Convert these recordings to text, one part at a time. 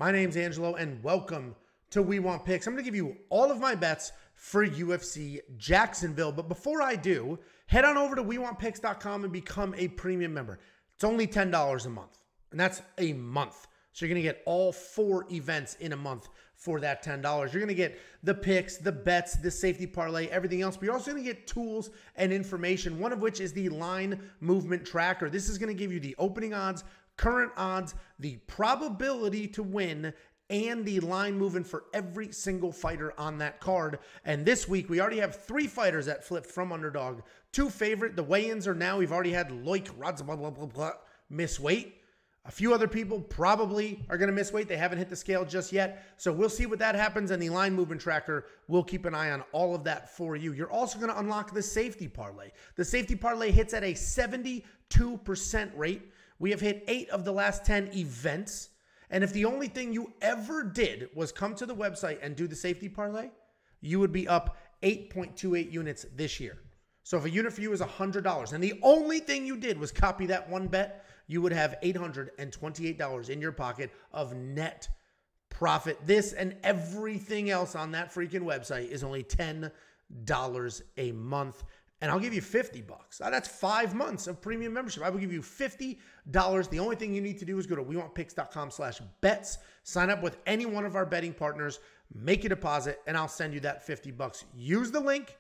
My name's Angelo, and welcome to We Want Picks. I'm going to give you all of my bets for UFC Jacksonville. But before I do, head on over to WeWantPicks.com and become a premium member. It's only $10 a month, and that's a month. So you're going to get all 4 events in a month for that $10. You're going to get the picks, the bets, the safety parlay, everything else. But you're also going to get tools and information, one of which is the line movement tracker. This is going to give you the opening odds, current odds, the probability to win, and the line movement for every single fighter on that card. And this week, we already have 3 fighters that flipped from underdog. 2 favorite. The weigh-ins are now. We've already had Loic Rodz, blah, blah, blah, blah, miss weight. A few other people probably are going to miss weight. They haven't hit the scale just yet. So we'll see what that happens. And the line movement tracker, we'll keep an eye on all of that for you. You're also going to unlock the safety parlay. The safety parlay hits at a 72% rate. We have hit 8 of the last 10 events. And if the only thing you ever did was come to the website and do the safety parlay, you would be up 8.28 units this year. So if a unit for you is $100 and the only thing you did was copy that one bet, you would have $828 in your pocket of net profit. This and everything else on that freaking website is only $10 a month. And I'll give you $50. That's 5 months of premium membership. I will give you $50. The only thing you need to do is go to WeWantPicks.com/bets, sign up with any one of our betting partners, make a deposit, and I'll send you that $50. Use the link.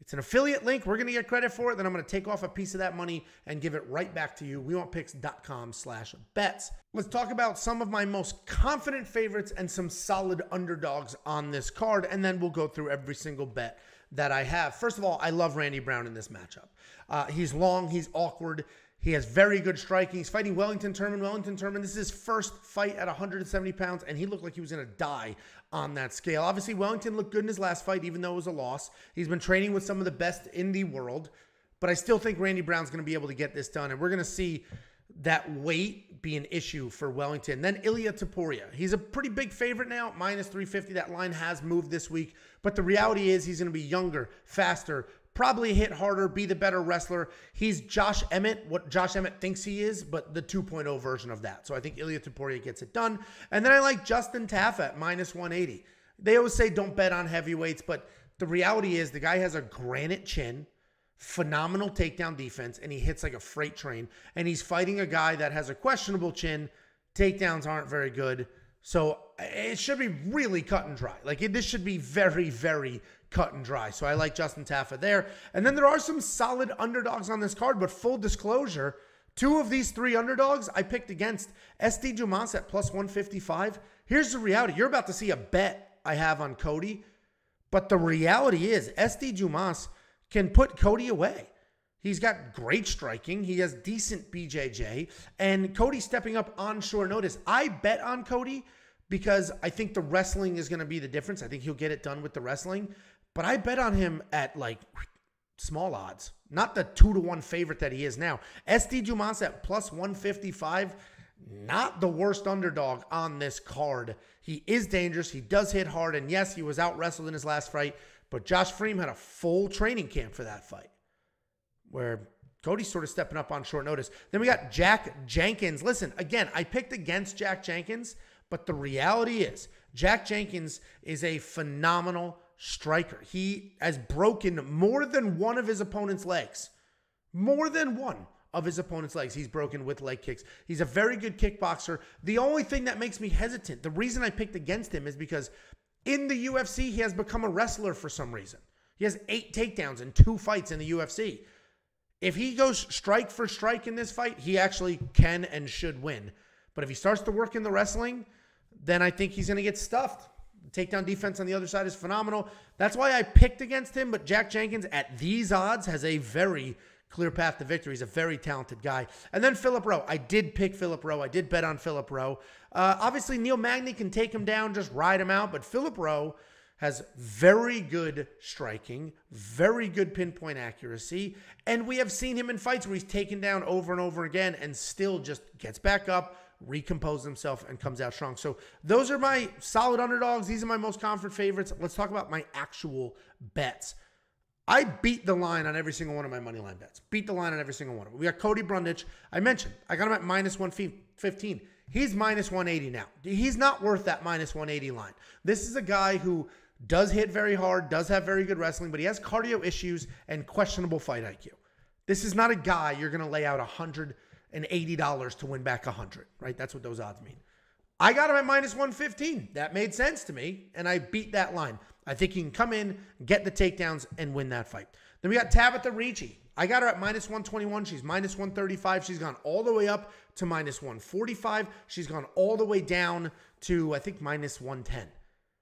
It's an affiliate link. We're going to get credit for it. Then I'm going to take off a piece of that money and give it right back to you. WeWantPicks.com/bets. Let's talk about some of my most confident favorites and some solid underdogs on this card, and then we'll go through every single bet that I have. First of all, I love Randy Brown in this matchup. He's long, he's awkward, he has very good striking. He's fighting Wellington Turman. This is his first fight at 170 pounds, and he looked like he was going to die on that scale. Obviously, Wellington looked good in his last fight, even though it was a loss. He's been training with some of the best in the world, but I still think Randy Brown's going to be able to get this done, and we're going to see that weight be an issue for Wellington. Then Ilia Topuria. He's a pretty big favorite now, -350. That line has moved this week. But the reality is he's going to be younger, faster, probably hit harder, be the better wrestler. He's Josh Emmett, what Josh Emmett thinks he is, but the 2.0 version of that. So I think Ilia Topuria gets it done. And then I like Justin Tafa at -180. They always say don't bet on heavyweights, but the reality is the guy has a granite chin, phenomenal takedown defense, and he hits like a freight train, and he's fighting a guy that has a questionable chin. Takedowns aren't very good, so it should be really cut and dry. This should be very, very cut and dry. So I like Justin Tafa there. And then there are some solid underdogs on this card, but full disclosure, 2 of these 3 underdogs I picked against. SD Dumas at +155. Here's the reality. You're about to see a bet I have on Cody, but the reality is SD Dumas can put Cody away. He's got great striking. He has decent BJJ. And Cody stepping up on short notice. I bet on Cody because I think the wrestling is going to be the difference. I think he'll get it done with the wrestling. But I bet on him at small odds. Not the 2-to-1 favorite that he is now. SD Dumas at +155. Not the worst underdog on this card. He is dangerous. He does hit hard. And yes, he was out-wrestled in his last fight. But Josh Freem had a full training camp for that fight, where Cody's sort of stepping up on short notice. Then we got Jack Jenkins. Listen, again, I picked against Jack Jenkins, but the reality is Jack Jenkins is a phenomenal striker. He has broken more than one of his opponent's legs. More than one of his opponent's legs he's broken with leg kicks. He's a very good kickboxer. The only thing that makes me hesitant, the reason I picked against him is because in the UFC, he has become a wrestler for some reason. He has 8 takedowns in 2 fights in the UFC. If he goes strike for strike in this fight, he actually can and should win. But if he starts to work in the wrestling, then I think he's going to get stuffed. The takedown defense on the other side is phenomenal. That's why I picked against him. But Jack Jenkins at these odds has a very clear path to victory. He's a very talented guy. And then Philip Rowe. I did pick Philip Rowe. I did bet on Philip Rowe. Obviously, Neil Magny can take him down, just ride him out. But Philip Rowe has very good striking, very good pinpoint accuracy. And we have seen him in fights where he's taken down over and over again and still just gets back up, recomposes himself, and comes out strong. So those are my solid underdogs. These are my most confident favorites. Let's talk about my actual bets. I beat the line on every single one of my money line bets. Beat the line on every single one of them. We got Cody Brundage. I mentioned, I got him at -115. He's minus 180 now. He's not worth that minus 180 line. This is a guy who does hit very hard, does have very good wrestling, but he has cardio issues and questionable fight IQ. This is not a guy you're going to lay out $180 to win back 100, right? That's what those odds mean. I got him at minus 115. That made sense to me, and I beat that line. I think he can come in, get the takedowns, and win that fight. Then we got Tabitha Ricci. I got her at minus 121. She's minus 135. She's gone all the way up to minus 145. She's gone all the way down to, I think, minus 110.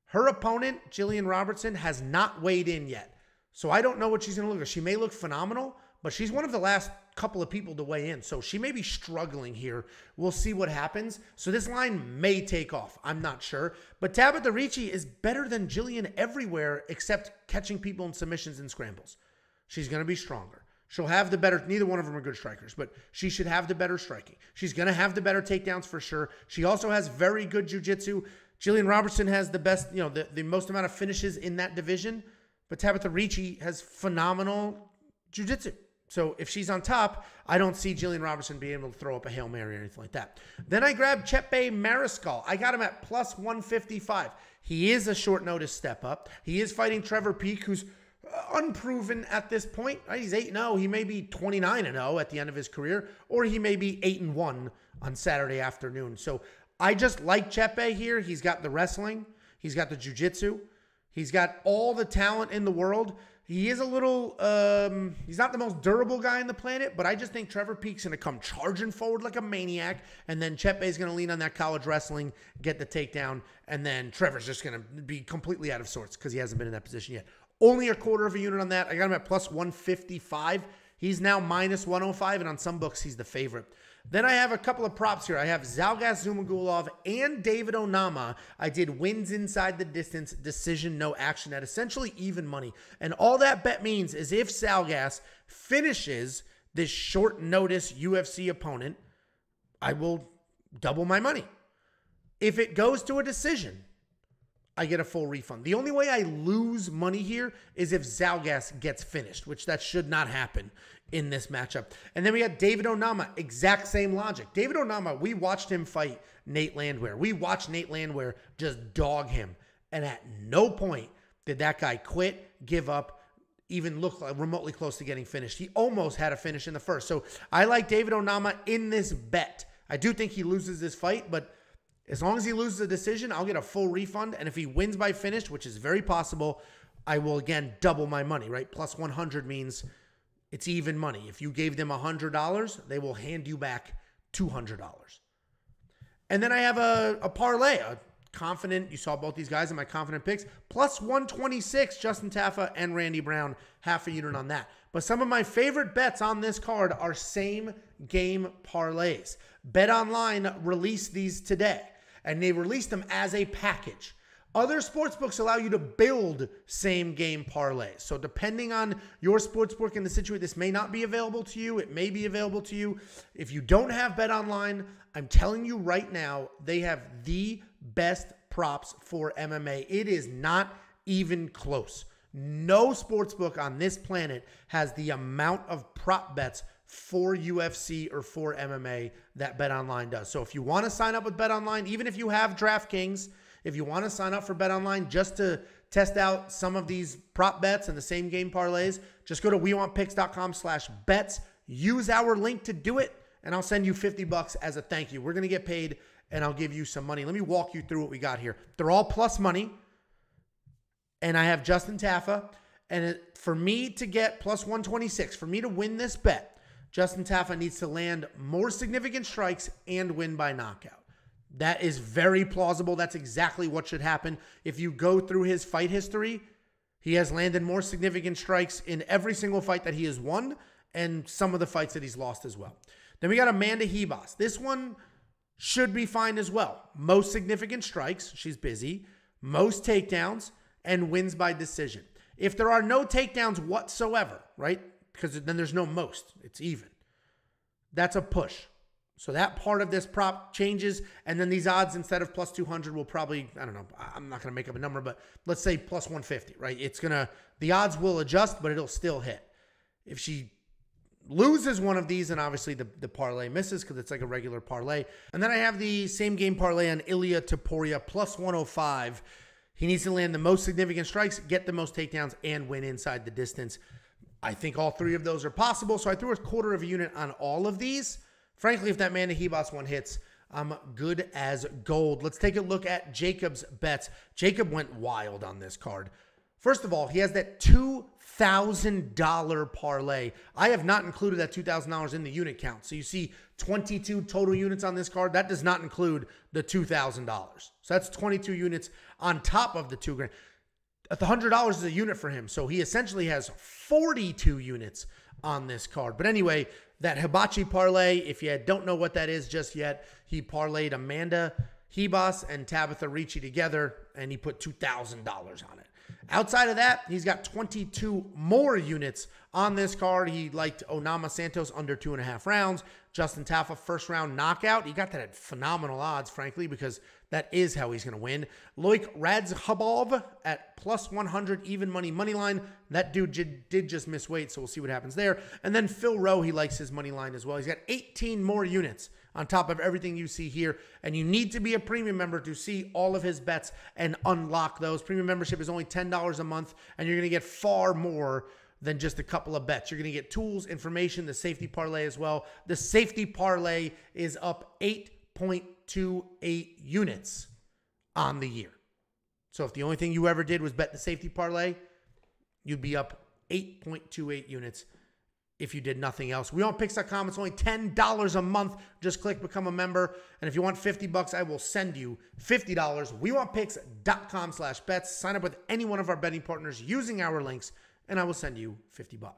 Her opponent, Jillian Robertson, has not weighed in yet. So I don't know what she's going to look like. She may look phenomenal, but she's one of the last couple of people to weigh in. So she may be struggling here. We'll see what happens. So this line may take off. I'm not sure. But Tabitha Ricci is better than Jillian everywhere except catching people in submissions and scrambles. She's going to be stronger. She'll have the better, neither one of them are good strikers, but she should have the better striking. She's going to have the better takedowns for sure. She also has very good jiu-jitsu. Jillian Robertson has the best, the most amount of finishes in that division, but Tabitha Ricci has phenomenal jiu-jitsu. So if she's on top, I don't see Jillian Robertson being able to throw up a Hail Mary or anything like that. Then I grabbed Chepe Mariscal. I got him at plus 155. He is a short notice step up. He is fighting Trevor Peek, who's unproven at this point. He's 8-0. He may be 29-0 at the end of his career, or he may be 8-1 on Saturday afternoon. So I just like Chepe here. He's got the wrestling. He's got the jiu-jitsu. He's got all the talent in the world. He is a little, he's not the most durable guy on the planet, but I just think Trevor Peek's going to come charging forward like a maniac, and then Chepe's going to lean on that college wrestling, get the takedown, and then Trevor's just going to be completely out of sorts because he hasn't been in that position yet. Only a quarter of a unit on that. I got him at plus 155. He's now minus 105, and on some books, he's the favorite. Then I have a couple of props here. I have Zhalgas Zhumagulov and David Onama. I did wins inside the distance, decision, no action at essentially even money. And all that bet means is if Zhalgas finishes this short notice UFC opponent, I will double my money. If it goes to a decision, I get a full refund. The only way I lose money here is if Zhalgas gets finished, which that should not happen in this matchup. And then we got David Onama, exact same logic. David Onama, we watched him fight Nate Landwehr. We watched Nate Landwehr just dog him. And at no point did that guy quit, give up, even look remotely close to getting finished. He almost had a finish in the first. So I like David Onama in this bet. I do think he loses this fight, but as long as he loses a decision, I'll get a full refund. And if he wins by finish, which is very possible, I will, again, double my money, right? Plus 100 means it's even money. If you gave them $100, they will hand you back $200. And then I have a parlay, a confident, you saw both these guys in my confident picks, plus 126, Justin Taffa and Randy Brown, half a unit on that. But some of my favorite bets on this card are same game parlays. BetOnline released these today, and they released them as a package. Other sportsbooks allow you to build same game parlays. So depending on your sportsbook and the situation, this may not be available to you. It may be available to you. If you don't have BetOnline, I'm telling you right now, they have the best props for MMA. It is not even close. No sportsbook on this planet has the amount of prop bets for UFC or for MMA that BetOnline does. So if you want to sign up with BetOnline, even if you have DraftKings, if you want to sign up for BetOnline just to test out some of these prop bets and the same game parlays, just go to WeWantPicks.com/bets. Use our link to do it, and I'll send you $50 as a thank you. We're going to get paid, and I'll give you some money. Let me walk you through what we got here. They're all plus money, and I have Justin Taffa. And for me to get plus 126, for me to win this bet, Justin Taffa needs to land more significant strikes and win by knockout. That is very plausible. That's exactly what should happen. If you go through his fight history, he has landed more significant strikes in every single fight that he has won and some of the fights that he's lost as well. Then we got Amanda Hebos. This one should be fine as well. Most significant strikes, she's busy, most takedowns, and wins by decision. If there are no takedowns whatsoever, right? Because then there's no most. It's even. That's a push. So that part of this prop changes, and then these odds, instead of plus 200, will probably, I don't know, I'm not going to make up a number, but let's say plus 150, right? The odds will adjust, but it'll still hit. If she loses one of these, and obviously the parlay misses because it's like a regular parlay. And then I have the same game parlay on Ilya Topuria plus 105. He needs to land the most significant strikes, get the most takedowns, and win inside the distance. I think all three of those are possible, so I threw a quarter of a unit on all of these. Frankly, if that Amanda Ribas one hits, I'm good as gold. Let's take a look at Jacob's bets. Jacob went wild on this card. First of all, he has that $2,000 parlay. I have not included that $2,000 in the unit count. So you see 22 total units on this card. That does not include the $2,000. So that's 22 units on top of the $2,000. $100 is a unit for him. So he essentially has 42 units on this card. But anyway, that Hibachi parlay, if you don't know what that is just yet, he parlayed Amanda Ribas and Tabitha Ricci together, and he put $2,000 on it. Outside of that, he's got 22 more units on this card. He liked Onama Santos under 2.5 rounds. Justin Tafa, first round knockout. He got that at phenomenal odds, frankly, because that is how he's going to win. Loic Radzhabov at plus 100 even money line. That dude did just miss weight, so we'll see what happens there. And then Phil Rowe, he likes his money line as well. He's got 18 more units on top of everything you see here. And you need to be a premium member to see all of his bets and unlock those. Premium membership is only $10 a month, and you're going to get far more than just a couple of bets. You're going to get tools, information, the safety parlay as well. The safety parlay is up 8.28 units on the year. So if the only thing you ever did was bet the safety parlay, you'd be up 8.28 units if you did nothing else. WeWantPicks.com. It's only $10 a month. Just click become a member. And if you want $50, I will send you $50. WeWantPicks.com/bets. Sign up with any one of our betting partners using our links, and I will send you $50.